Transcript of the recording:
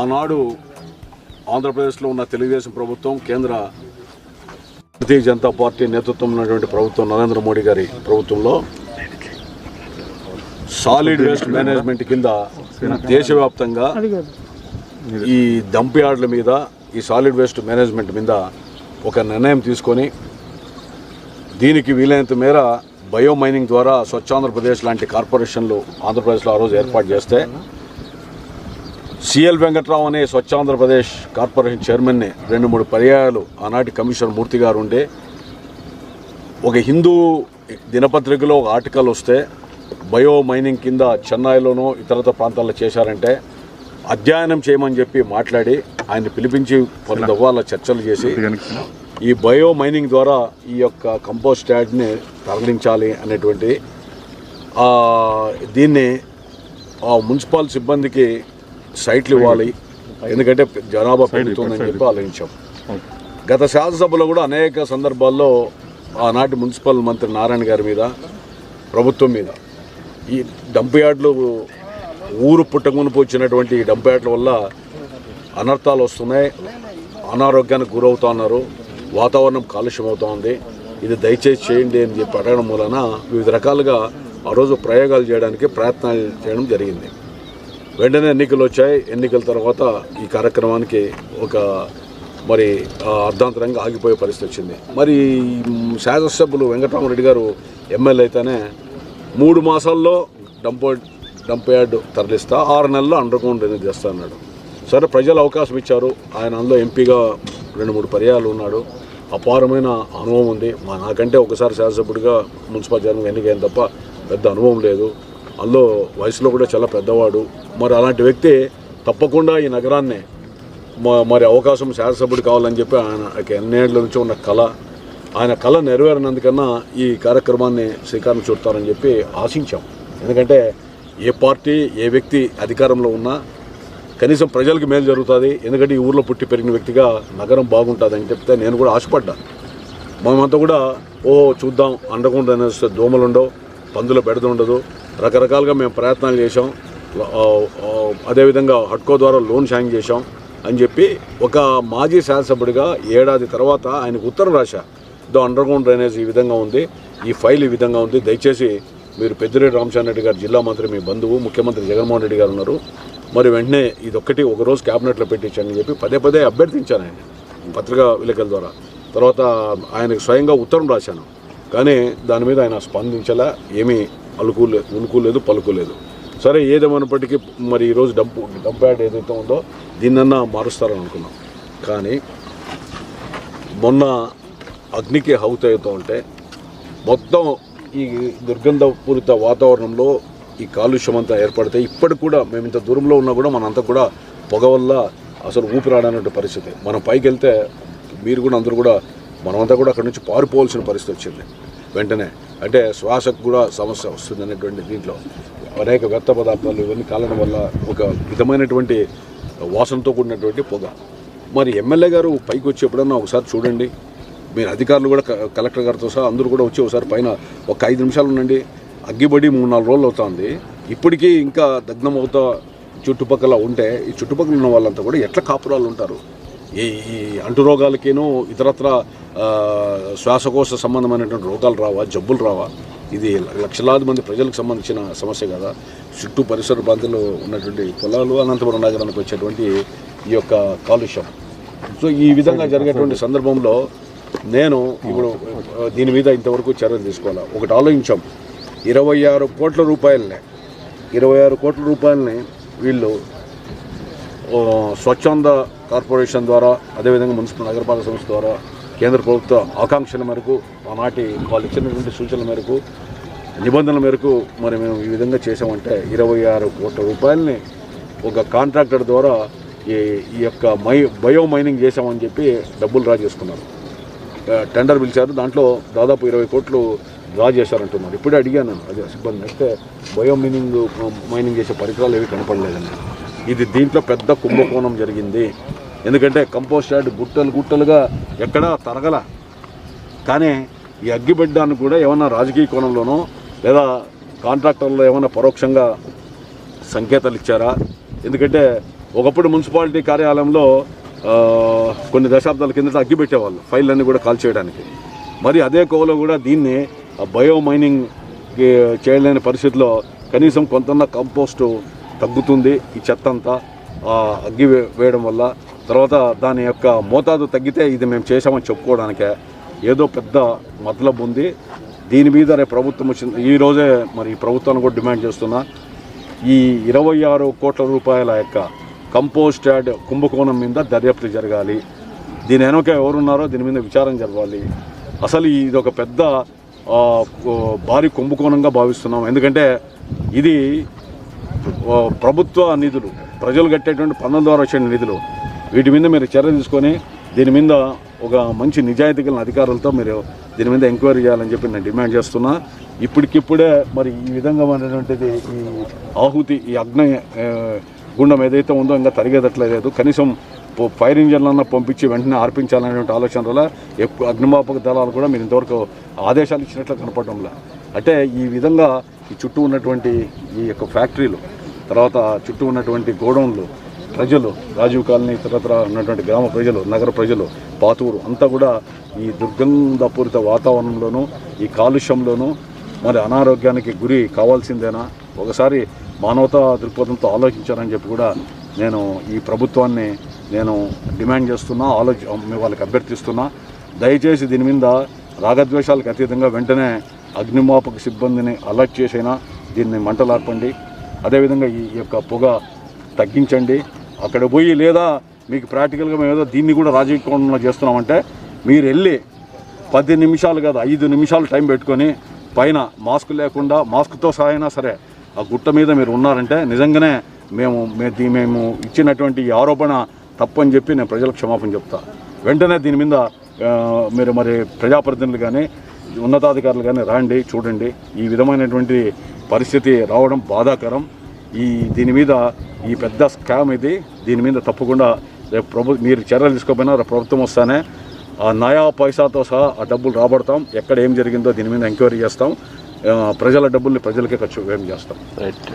ఆనాడు ఆంధ్రప్రదేశ్లో ఉన్న తెలుగుదేశం ప్రభుత్వం, కేంద్ర భారతీయ జనతా పార్టీ నేతృత్వం ఉన్నటువంటి ప్రభుత్వం, నరేంద్ర మోడీ గారి ప్రభుత్వంలో సాలిడ్ వేస్ట్ మేనేజ్మెంట్ కింద దేశవ్యాప్తంగా ఈ డంప్ యార్డ్ల మీద, ఈ సాలిడ్ వేస్ట్ మేనేజ్మెంట్ మీద ఒక నిర్ణయం తీసుకొని దీనికి వీలైనంత మేర బయో మైనింగ్ ద్వారా స్వచ్ఛాంధ్రప్రదేశ్ లాంటి కార్పొరేషన్లు ఆంధ్రప్రదేశ్లో ఆ రోజు ఏర్పాటు చేస్తే సిఎల్ వెంకట్రావు అనే స్వచ్ఛాంధ్రప్రదేశ్ కార్పొరేషన్ చైర్మన్ని 2-3 పర్యాయాలు ఆనాటి కమిషనర్ మూర్తి గారు ఉండే ఒక హిందూ దినపత్రికలో ఒక ఆర్టికల్ వస్తే బయో మైనింగ్ కింద చెన్నైలోనూ ఇతరత ప్రాంతాల్లో చేశారంటే అధ్యయనం చేయమని చెప్పి మాట్లాడి ఆయన పిలిపించి పలు దఫాల చర్చలు చేసి ఈ బయో మైనింగ్ ద్వారా ఈ యొక్క కంపోస్ట్ యార్డ్ని తరలించాలి అనేటువంటి దీన్ని మున్సిపల్ సిబ్బందికి సైట్లు ఇవ్వాలి, ఎందుకంటే జనాభా పెరుగుతుందని చెప్పి ఆలోచించాం. గత శాసనసభలో కూడా అనేక సందర్భాల్లో ఆనాటి మున్సిపల్ మంత్రి నారాయణ గారి మీద, ప్రభుత్వం మీద ఈ డంప్ యార్డ్లు ఊరు పుట్టమునుపు వచ్చినటువంటి ఈ డంప్ యార్డ్ల వల్ల అనర్థాలు వస్తున్నాయి, అనారోగ్యానికి గురవుతా ఉన్నారు, వాతావరణం కాలుష్యం అవుతూ ఉంది, ఇది దయచేసి చేయండి అని చెప్పి అడగడం వలన వివిధ రకాలుగా ఆ రోజు ప్రయోగాలు చేయడానికి ప్రయత్నాలు చేయడం జరిగింది. వెంటనే ఎన్నికలు వచ్చాయి. ఎన్నికల తర్వాత ఈ కార్యక్రమానికి ఒక మరి అర్ధాంతరంగా ఆగిపోయే పరిస్థితి వచ్చింది. మరి శాసనసభ్యులు వెంకటరామరెడ్డి గారు ఎమ్మెల్యే అయితేనే 3 మాసాల్లో డంప్ యార్డ్ తరలిస్తా, 6 నెలల్లో అండర్ గ్రౌండ్ డ్రైనేజ్ చేస్తా అన్నాడు. సరే, ప్రజలు అవకాశం ఇచ్చారు. ఆయన అందులో ఎంపీగా 2-3 పర్యాయాలు ఉన్నాడు, అపారమైన అనుభవం ఉంది. నాకంటే ఒకసారి శాసనసభ్యుడిగా మున్సిపల్ జనం ఎన్నికైన తప్ప పెద్ద అనుభవం లేదు. అందులో వయసులో కూడా చాలా పెద్దవాడు. మరి అలాంటి వ్యక్తి తప్పకుండా ఈ నగరాన్ని మరి అవకాశం శాసనసభ్యుడు కావాలని చెప్పి ఆయన ఎన్నేళ్ల నుంచి ఉన్న కళ, ఆయన కళ నెరవేరినందుకన్నా ఈ కార్యక్రమాన్ని శ్రీకారం చుడతారని చెప్పి ఆశించాం. ఎందుకంటే ఏ పార్టీ, ఏ వ్యక్తి అధికారంలో ఉన్నా కనీసం ప్రజలకు మేలు జరుగుతుంది. ఎందుకంటే ఈ ఊర్లో పుట్టి పెరిగిన వ్యక్తిగా నగరం బాగుంటుంది అని చెప్తే నేను కూడా ఆశపడ్డా. మేమంతా కూడా చూద్దాం, అండర్ గ్రౌండ్ డ్రైనేజ్ దోమలు ఉండవు, పందుల బెడద ఉండదు, రకరకాలుగా మేము ప్రయత్నాలు చేసాం. అదేవిధంగా హడ్కో ద్వారా లోన్ శాంక్షన్ చేశాం అని చెప్పి ఒక మాజీ శాసనసభ్యుడిగా ఏడాది తర్వాత ఆయనకు ఉత్తరం రాశా. అండర్ గ్రౌండ్ డ్రైనేజ్ ఈ విధంగా ఉంది, ఈ ఫైల్ ఈ విధంగా ఉంది, దయచేసి మీరు పెద్దిరెడ్డి రామచంద్రరెడ్డి గారు జిల్లా మంత్రి, మీ బంధువు ముఖ్యమంత్రి జగన్మోహన్ రెడ్డి గారు ఉన్నారు, మరి వెంటనే ఇదొక్కటి ఒకరోజు క్యాబినెట్లో పెట్టించని చెప్పి పదే అభ్యర్థించాను ఆయన పత్రికా విలేకరుల ద్వారా. తర్వాత ఆయనకు స్వయంగా ఉత్తరం రాశాను, కానీ దాని మీద ఆయన స్పందించలే, ఏమీ ఉనుకోలేదు, పలుకోలేదు. సరే, ఏదేమైనప్పటికీ మరి ఈరోజు డంప్ యార్డ్ ఏదైతే ఉందో దీన్నన్నా మారుస్తారని అనుకున్నాం. కానీ మొన్న అగ్నికి హౌతవుతూ ఉంటే మొత్తం ఈ దుర్గంధపూరిత వాతావరణంలో ఈ కాలుష్యం అంతా ఏర్పడితే ఇప్పటికి కూడా మేము ఇంత దూరంలో ఉన్నా కూడా మనంతా కూడా పొగ వల్ల అసలు ఊపిరాడనటువంటి పరిస్థితి. మనం పైకి వెళ్తే మీరు కూడా అందరూ కూడా మనమంతా కూడా అక్కడి నుంచి పారిపోవాల్సిన పరిస్థితి వచ్చింది. వెంటనే అంటే శ్వాసకు కూడా సమస్య వస్తుంది అనేటువంటి దీంట్లో అనేక వ్యర్థ పదార్థాలు ఇవన్నీ కాలడం వల్ల ఒక విధమైనటువంటి వాసనతో కూడినటువంటి పొగ. మరి ఎమ్మెల్యే గారు పైకి వచ్చి ఎప్పుడన్నా ఒకసారి చూడండి, మీరు అధికారులు కూడా కలెక్టర్ గారితో సహా అందరూ కూడా వచ్చి ఒకసారి పైన ఒక 5 నిమిషాలు ఉండండి. అగ్గిబడి 3-4 రోజులు అవుతుంది, ఇప్పటికీ ఇంకా దగ్ధం అవుతా చుట్టుపక్కల ఉంటే ఈ చుట్టుపక్కల ఉన్న వాళ్ళంతా కూడా ఎట్లా కాపురాలు ఉంటారు? ఈ అంటు రోగాలకేనో ఇతరత్ర శ్వాసకోశ సంబంధమైనటువంటి రోగాలు రావా, జబ్బులు రావా? ఇది లక్షలాది మంది ప్రజలకు సంబంధించిన సమస్య కదా. చుట్టూ పరిసర ప్రాంతాల్లో ఉన్నటువంటి పొలాలు, అనంతపురం నగరానికి వచ్చేటువంటి ఈ యొక్క కాలుష్యం. సో ఈ విధంగా జరిగేటువంటి సందర్భంలో నేను ఇప్పుడు దీని మీద ఇంతవరకు చర్యలు తీసుకోవాలా. ఒకటి ఆలోచించాం, 26 కోట్ల రూపాయలని వీళ్ళు స్వచ్ఛంద కార్పొరేషన్ ద్వారా, అదేవిధంగా మున్సిపల్ నగరపాలక సంస్థ ద్వారా, కేంద్ర ప్రభుత్వ ఆకాంక్షల మేరకు, ఆనాటి వాళ్ళు ఇచ్చినటువంటి సూచనల మేరకు, నిబంధనల మేరకు మరి మేము ఈ విధంగా చేసామంటే 26 కోట్ల రూపాయలని ఒక కాంట్రాక్టర్ ద్వారా ఈ యొక్క బయో మైనింగ్ చేసామని చెప్పి డబ్బులు డ్రా చేసుకున్నారు. టెండర్ పిలిచారు, దాంట్లో దాదాపు 20 కోట్లు డ్రా చేశారంటున్నారు. ఇప్పుడే అడిగాను అదే సిబ్బంది, అయితే బయో మైనింగ్ చేసే పరికరాలు ఏవి కనపడలేదండి. ఇది దీంట్లో పెద్ద కుంభకోణం జరిగింది. ఎందుకంటే కంపోస్ట్ యార్డ్ గుట్టలుగా ఎక్కడా తరగల. కానీ ఈ అగ్గిబెడ్డాన్ని కూడా ఏమన్నా రాజకీయ కోణంలోనో లేదా కాంట్రాక్టర్లో ఏమైనా పరోక్షంగా సంకేతాలు ఇచ్చారా? ఎందుకంటే ఒకప్పుడు మున్సిపాలిటీ కార్యాలయంలో కొన్ని దశాబ్దాల కిందట అగ్గి పెట్టేవాళ్ళు ఫైళ్ళన్నీ కూడా కాల్ చేయడానికి. మరి అదే కోవలో కూడా దీన్ని బయో మైనింగ్ చేయలేని పరిస్థితిలో కనీసం కొంత కంపోస్టు తగ్గుతుంది ఈ చెత్త అంతా అగ్గి వేయడం వల్ల. తర్వాత దాని యొక్క మోతాదు తగ్గితే ఇది మేము చేసామని చెప్పుకోవడానికే ఏదో పెద్ద మతలబు ఉంది. దీని మీద రేపు ప్రభుత్వం వచ్చింది. ఈరోజే మరి ప్రభుత్వాన్ని కూడా డిమాండ్ చేస్తున్నా, ఈ 26 కోట్ల రూపాయల యొక్క కంపోస్ట్ యార్డ్ కుంభకోణం మీద దర్యాప్తు జరగాలి. దీని వెనక ఎవరున్నారో దీని మీద విచారణ జరగాలి. అసలు ఇది ఒక పెద్ద భారీ కుంభకోణంగా భావిస్తున్నాం. ఎందుకంటే ఇది ప్రభుత్వ నిధులు, ప్రజలు కట్టేటువంటి పన్నుల ద్వారా వచ్చే నిధులు. వీటి మీద మీరు చర్య తీసుకొని దీని మీద ఒక మంచి నిజాయితీ కలిగిన అధికారులతో మీరు దీని మీద ఎంక్వైరీ చేయాలని చెప్పి నేను డిమాండ్ చేస్తున్నా. ఇప్పటికిప్పుడే మరి ఈ విధంగా ఉన్నటువంటిది ఈ ఆహుతి, ఈ అగ్ని గుండం ఏదైతే ఉందో ఇంకా తరిగేదట్లేదు. కనీసం ఫైర్ ఇంజన్లన్నా పంపించి వెంటనే ఆర్పించాలనేటువంటి ఆలోచన వల్ల ఎక్కువ అగ్నిమాపక దళాలు కూడా మీరు ఇంతవరకు ఆదేశాలు ఇచ్చినట్లు కనపడడంలా. అంటే ఈ విధంగా ఈ చుట్టూ ఉన్నటువంటి ఈ యొక్క ఫ్యాక్టరీలు, తర్వాత చుట్టూ ఉన్నటువంటి గోడౌన్లు, ప్రజలు, రాజీవ్ కాలనీ ఇతరత్ర ఉన్నటువంటి గ్రామ ప్రజలు, నగర ప్రజలు, పాతూరు అంతా కూడా ఈ దుర్గంధపూరిత వాతావరణంలోనూ ఈ కాలుష్యంలోనూ మరి అనారోగ్యానికి గురి కావాల్సిందేనా? ఒకసారి మానవతా దృక్పథంతో ఆలోచించారని చెప్పి కూడా నేను ఈ ప్రభుత్వాన్ని నేను డిమాండ్ చేస్తున్నా, వాళ్ళకి అభ్యర్థిస్తున్నా. దయచేసి దీని మీద రాగద్వేషాలకు అతీతంగా వెంటనే అగ్నిమాపక సిబ్బందిని అలర్ట్ చేసైనా దీన్ని మంటలార్పండి. అదేవిధంగా ఈ యొక్క పొగ తగ్గించండి. అక్కడ పోయి లేదా మీకు ప్రాక్టికల్గా మేము ఏదో దీన్ని కూడా రాజకీయంలో చేస్తున్నామంటే మీరు వెళ్ళి 10 నిమిషాలు కాదు 5 నిమిషాలు టైం పెట్టుకొని పైన మాస్క్ లేకుండా, మాస్క్తో సహా అయినా సరే ఆ గుట్ట మీద మీరు ఉన్నారంటే నిజంగానే మేము ఇచ్చినటువంటి ఈ ఆరోపణ తప్పని చెప్పి నేను ప్రజలకు క్షమాపణ చెప్తా. వెంటనే దీని మీద మీరు మరి ప్రజాప్రతినిధులు కానీ ఉన్నతాధికారులు కానీ రాండి, చూడండి. ఈ విధమైనటువంటి పరిస్థితి రావడం బాధాకరం. దీని మీద ఈ పెద్ద స్కామ్ ఇది. దీని మీద తప్పకుండా రేపు మీరు చర్యలు తీసుకోకపోయినా రేపు ప్రభుత్వం వస్తానే ఆ నయా పైసాతో సహా ఆ డబ్బులు రాబడతాం. ఎక్కడ ఏం జరిగిందో దీని మీద ఎంక్వైరీ చేస్తాం. ప్రజల డబ్బుల్ని ప్రజలకే ఖర్చు చేస్తాం. రైట్.